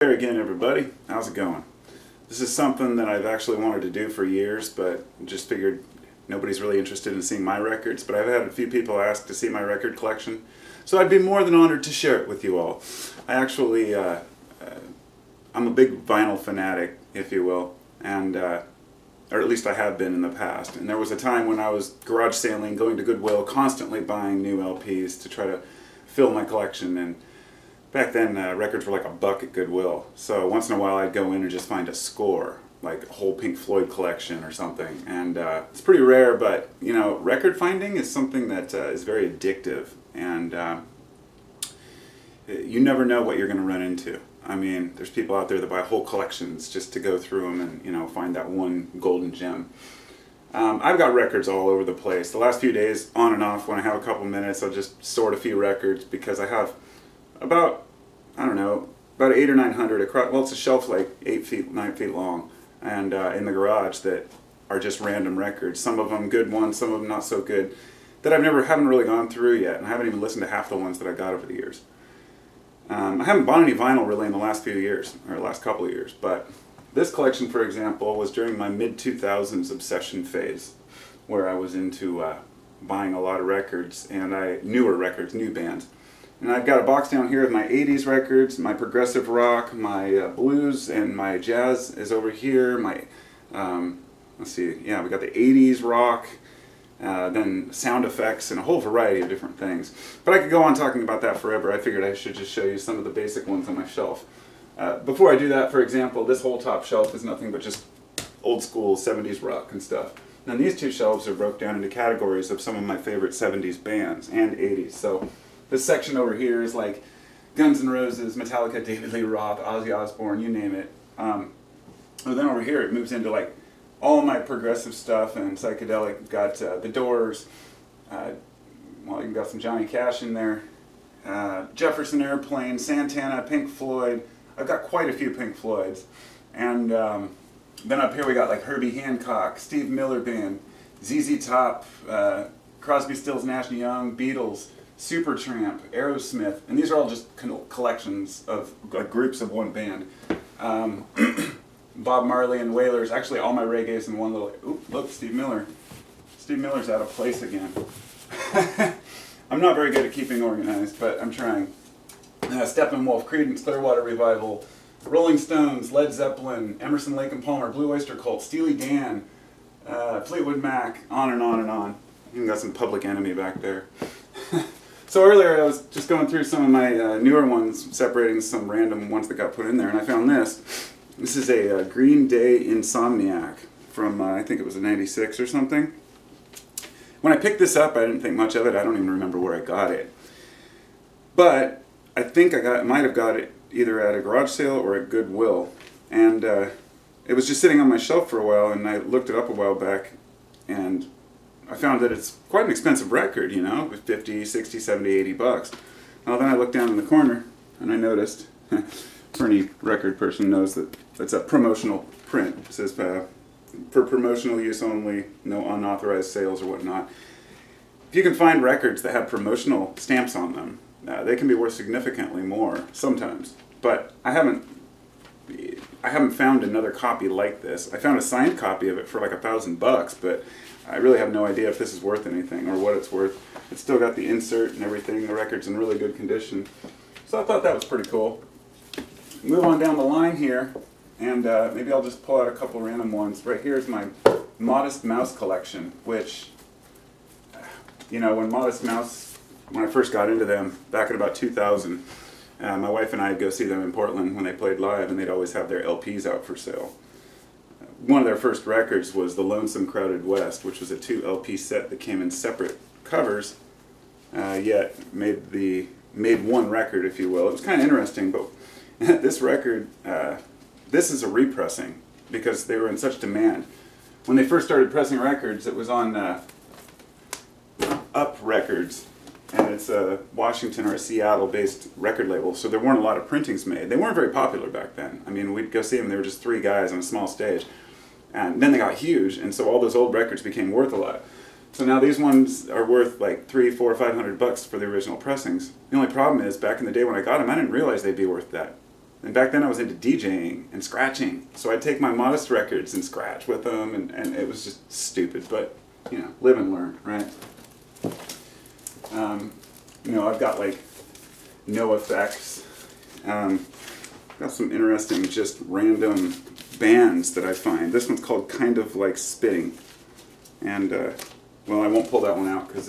There again, everybody. How's it going? This is something that I've actually wanted to do for years, but just figured nobody's really interested in seeing my records. But I've had a few people ask to see my record collection, so I'd be more than honored to share it with you all. I actually, I'm a big vinyl fanatic, if you will, and or at least I have been in the past. And there was a time when I was garage sailing, going to Goodwill, constantly buying new LPs to try to fill my collection. And back then, records were like $1 at Goodwill, so once in a while I'd go in and just find a score, like a whole Pink Floyd collection or something, and it's pretty rare, but you know, record finding is something that is very addictive, and you never know what you're going to run into. I mean, there's people out there that buy whole collections just to go through them and, you know, find that one golden gem. I've got records all over the place. The last few days, on and off, when I have a couple minutes, I'll just sort a few records, because I have about, I don't know, about 800 or 900 across. Well, it's a shelf like 8 feet, 9 feet long, and in the garage that are just random records. Some of them good ones, some of them not so good, that haven't really gone through yet, and I haven't even listened to half the ones that I got over the years. I haven't bought any vinyl really in the last few years, or last couple of years, but this collection, for example, was during my mid-2000s obsession phase, where I was into buying a lot of records, and newer records, new bands. And I've got a box down here of my 80s records, my progressive rock, my blues, and my jazz is over here. My, let's see, yeah, we got the 80s rock, then sound effects, and a whole variety of different things. But I could go on talking about that forever. I figured I should just show you some of the basic ones on my shelf. Before I do that, for example, this whole top shelf is nothing but just old school 70s rock and stuff. Now these two shelves are broke down into categories of some of my favorite 70s bands and 80s. So this section over here is like Guns N' Roses, Metallica, David Lee Roth, Ozzy Osbourne, you name it. And then over here it moves into like all my progressive stuff and psychedelic. Got The Doors, well, you've got some Johnny Cash in there, Jefferson Airplane, Santana, Pink Floyd. I've got quite a few Pink Floyds. And then up here we got like Herbie Hancock, Steve Miller Band, ZZ Top, Crosby, Stills, Nash & Young, Beatles, Supertramp, Aerosmith, and these are all just collections of like groups of one band. Bob Marley and Wailers, actually all my reggae's in one little, oop, look, Steve Miller. Steve Miller's out of place again. I'm not very good at keeping organized, but I'm trying. Steppenwolf, Creedence, Clearwater Revival, Rolling Stones, Led Zeppelin, Emerson, Lake and Palmer, Blue Oyster Cult, Steely Dan, Fleetwood Mac, on and on and on. Even got some Public Enemy back there. So earlier I was just going through some of my newer ones, separating some random ones that got put in there, and I found this. This is a Green Day Insomniac from, I think it was a '96 or something. When I picked this up, I didn't think much of it. I don't even remember where I got it. But I think I might have got it either at a garage sale or at Goodwill. And it was just sitting on my shelf for a while, and I looked it up a while back, and I found that it's quite an expensive record, you know, with 50, 60, 70, 80 bucks. Well, then I looked down in the corner, and I noticed, for any record person knows that it's a promotional print. It says, for promotional use only, no unauthorized sales or whatnot. If you can find records that have promotional stamps on them, they can be worth significantly more, sometimes. But I haven't found another copy like this. I found a signed copy of it for like $1,000, but I really have no idea if this is worth anything or what it's worth. It's still got the insert and everything. The record's in really good condition. So I thought that was pretty cool. Move on down the line here, and maybe I'll just pull out a couple random ones. Right here is my Modest Mouse collection, which, you know, when I first got into them, back in about 2000, my wife and I would go see them in Portland when they played live, and they'd always have their LPs out for sale. One of their first records was The Lonesome Crowded West, which was a 2 LP set that came in separate covers, yet made one record, if you will. It was kind of interesting, but this record, this is a repressing, because they were in such demand. When they first started pressing records, it was on Up Records, and it's a Washington or a Seattle-based record label, so there weren't a lot of printings made. They weren't very popular back then. I mean, we'd go see them, they were just 3 guys on a small stage. And then they got huge, and so all those old records became worth a lot. So now these ones are worth like $300, $400, $500 for the original pressings. The only problem is, back in the day when I got them, I didn't realize they'd be worth that And back then I was into DJing and scratching. So I'd take my Modest records and scratch with them, and it was just stupid. But, you know, live and learn, right? You know, I've got like no effects. Got some interesting, just random bands that I find. This one's called Kind of Like Spitting. And, well, I won't pull that one out because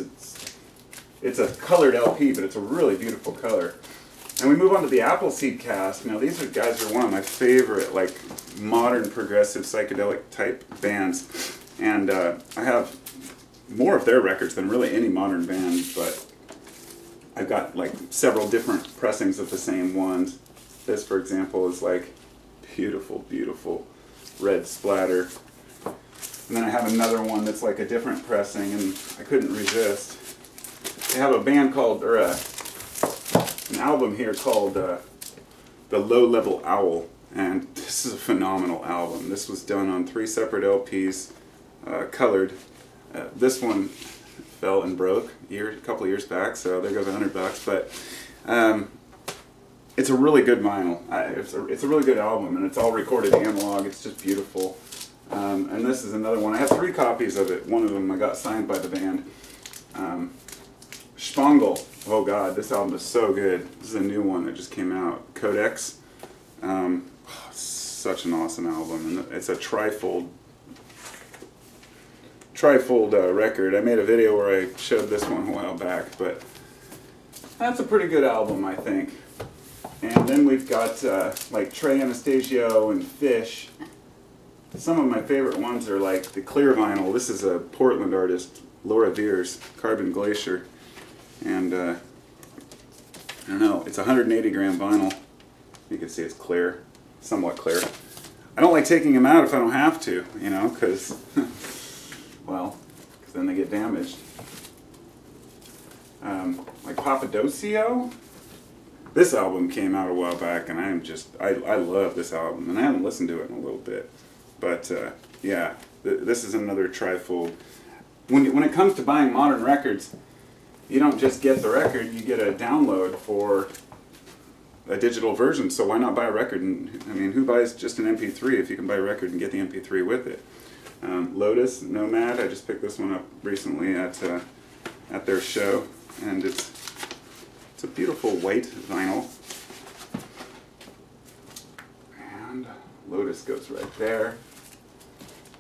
it's a colored LP, but it's a really beautiful color. And we move on to the Appleseed Cast. Now these guys are one of my favorite, like, modern progressive psychedelic type bands. And I have more of their records than really any modern band, but I've got like several different pressings of the same ones. This, for example, is like beautiful, beautiful red splatter. And then I have another one that's like a different pressing, and I couldn't resist. They have a band called, or an album here called The Low Level Owl, and this is a phenomenal album. This was done on 3 separate LPs, colored. This one fell and broke a couple of years back, so there goes $100. But it's a really good vinyl. It's a really good album, and it's all recorded analog. It's just beautiful. And this is another one. I have 3 copies of it. One of them I got signed by the band. Spangle. Oh God, this album is so good. This is a new one that just came out. Codex. Such an awesome album, and it's a trifold record. I made a video where I showed this one a while back, but that's a pretty good album, I think. And then we've got like Trey Anastasio and Fish. Some of my favorite ones are like the clear vinyl. This is a Portland artist, Laura Veers, Carbon Glacier. And I don't know, it's 180 gram vinyl. You can see it's clear, somewhat clear. I don't like taking them out if I don't have to, you know, because, well, because then they get damaged. Like Papadosio. This album came out a while back, and I love this album, and I haven't listened to it in a little bit. But, yeah, this is another trifold. When it comes to buying modern records, you don't just get the record, you get a download for a digital version, so why not buy a record? And, I mean, who buys just an MP3 if you can buy a record and get the MP3 with it? Lotus, Nomad, I just picked this one up recently at their show, and it's a beautiful white vinyl. And Lotus goes right there.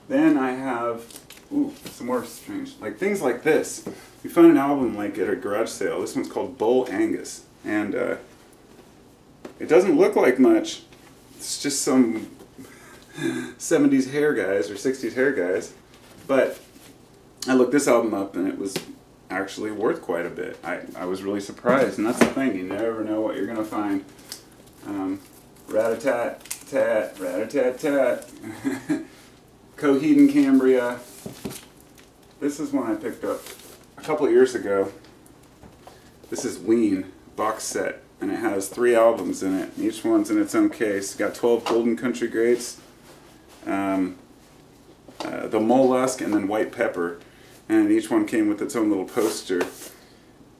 Then I have, ooh, some more strange, like things like this. We found an album like at a garage sale. This one's called Bull Angus, and it doesn't look like much. It's just some 70s hair guys or 60s hair guys. But I looked this album up, and it was actually worth quite a bit. I was really surprised, and that's the thing. You never know what you're gonna find. Rat-a-tat-tat, rat-a-tat-tat. Coheed and Cambria. This is one I picked up a couple of years ago. This is Ween box set, and it has 3 albums in it. Each one's in its own case. It's got 12 Golden Country Greats, The Mollusk, and then White Pepper. And each one came with its own little poster.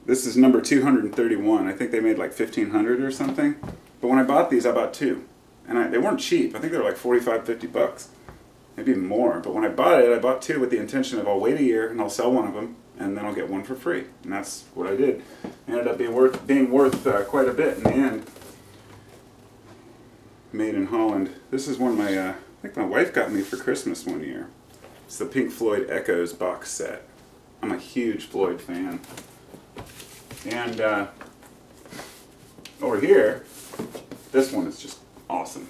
This is number 231. I think they made like 1,500 or something. But when I bought these, I bought 2. And they weren't cheap. I think they were like 45, 50 bucks. Maybe even more. But when I bought 2 with the intention of I'll wait a year and I'll sell one of them, and then I'll get one for free. And that's what I did. It ended up being worth quite a bit in the end. Made in Holland. This is one I think my wife got me for Christmas one year. It's the Pink Floyd Echoes box set. I'm a huge Floyd fan. And over here, this one is just awesome.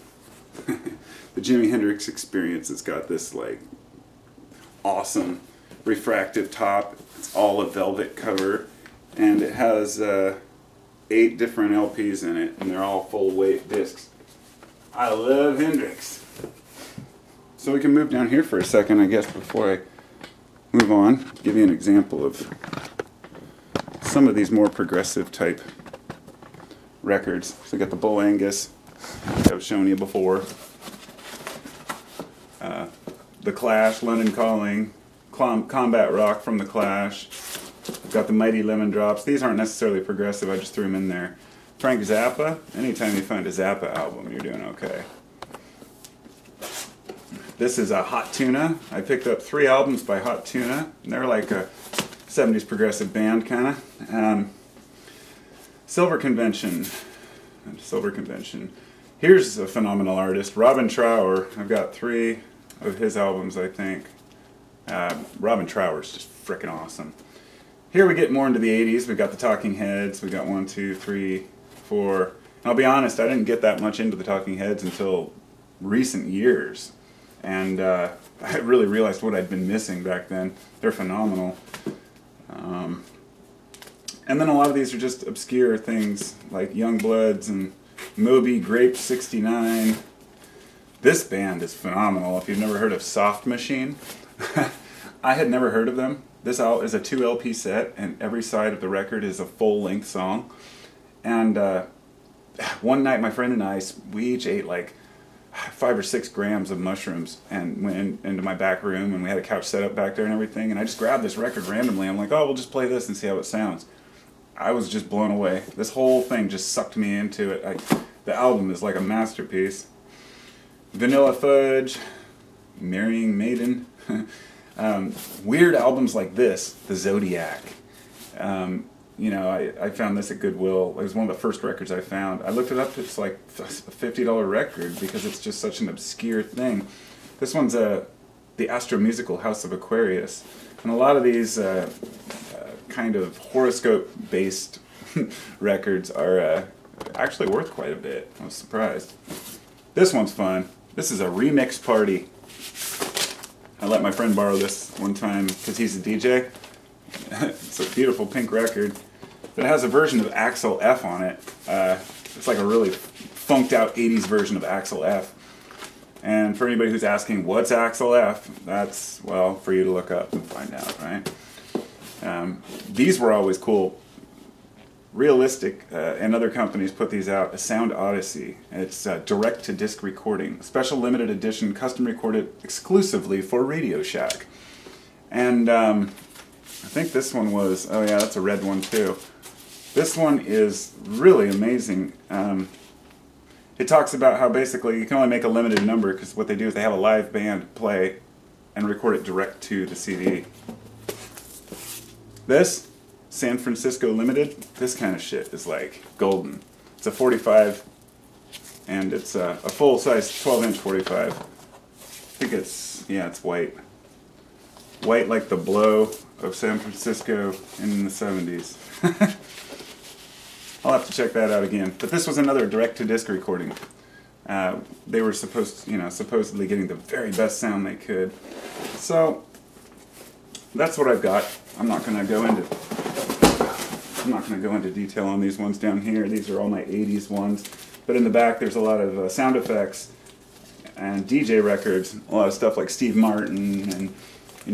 The Jimi Hendrix Experience has got this like awesome refractive top. It's all a velvet cover, and it has 8 different LPs in it, and they're all full weight discs. I love Hendrix. So we can move down here for a second, I guess, before I move on. Give you an example of some of these more progressive type records. So we got the Bull Angus, I've shown you before. The Clash, London Calling, Combat Rock from The Clash. We've got the Mighty Lemon Drops. These aren't necessarily progressive, I just threw them in there. Frank Zappa. Anytime you find a Zappa album, you're doing okay. This is a Hot Tuna. I picked up 3 albums by Hot Tuna. They're like a 70s progressive band, kind of. Silver Convention. Here's a phenomenal artist, Robin Trower. I've got 3 of his albums, I think. Robin Trower's just frickin' awesome. Here we get more into the 80s. We got the Talking Heads. We got 1, 2, 3, 4. And I'll be honest, I didn't get that much into the Talking Heads until recent years. And I really realized what I'd been missing back then. They're phenomenal. And then a lot of these are just obscure things like Youngbloods and Moby Grape 69. This band is phenomenal. If you've never heard of Soft Machine, I had never heard of them. This is a 2 LP set, and every side of the record is a full-length song. And one night, my friend and I, we each ate like 5 or 6 grams of mushrooms and went into my back room, and we had a couch set up back there and everything, and I just grabbed this record randomly. I'm like, oh, we'll just play this and see how it sounds. I was just blown away. This whole thing just sucked me into it. The album is like a masterpiece. Vanilla Fudge, Marrying Maiden. Weird albums like this, The Zodiac. You know, I found this at Goodwill. It was one of the first records I found. I looked it up. It's like a $50 record because it's just such an obscure thing. This one's the Astromusical House of Aquarius. And a lot of these kind of horoscope-based records are actually worth quite a bit. I was surprised. This one's fun. This is a remix party. I let my friend borrow this one time because he's a DJ. It's a beautiful pink record. But it has a version of Axel F on it. It's like a really funked out 80s version of Axel F. And for anybody who's asking, what's Axel F? That's, well, for you to look up and find out, right? These were always cool. Realistic and other companies put these out. A Sound Odyssey. It's direct-to-disc recording. Special limited edition, custom recorded exclusively for Radio Shack. And I think this one was, oh yeah, that's a red one too. This one is really amazing. It talks about how basically you can only make a limited number because what they do is they have a live band play and record it direct to the CD. This, San Francisco Limited, this kind of shit is like golden. It's a 45 and it's a full-size 12-inch 45. I think it's, yeah, it's white. White like the blow of San Francisco in the 70s. I'll have to check that out again. But this was another direct-to-disc recording. They were supposedly getting the very best sound they could. So that's what I've got. I'm not going to go into detail on these ones down here. These are all my 80s ones. But in the back, there's a lot of sound effects and DJ records. A lot of stuff like Steve Martin, and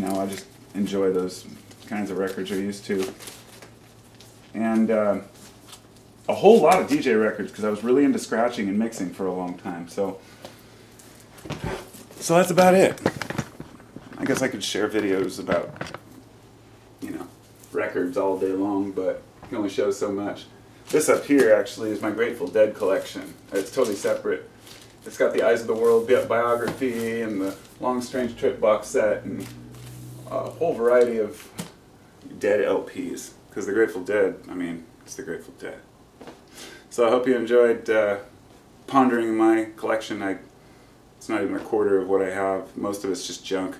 I just enjoy those kinds of records you're used to. And a whole lot of DJ records because I was really into scratching and mixing for a long time. So that's about it. I guess I could share videos about, records all day long, but you can only show so much. This up here actually is my Grateful Dead collection. It's totally separate. It's got the Eyes of the World biography and the Long Strange Trip box set and a whole variety of Dead LPs. Because the Grateful Dead, it's the Grateful Dead. So I hope you enjoyed pondering my collection. It's not even a quarter of what I have. Most of it's just junk.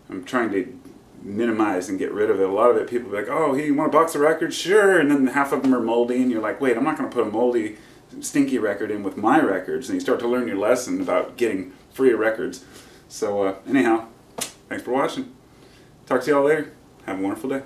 I'm trying to minimize and get rid of it. A lot of it, people be like, oh, hey, you want a box of records? Sure. And then half of them are moldy, and you're like, wait, I'm not going to put a moldy, stinky record in with my records. And you start to learn your lesson about getting free records. So anyhow, thanks for watching. Talk to y'all later. Have a wonderful day.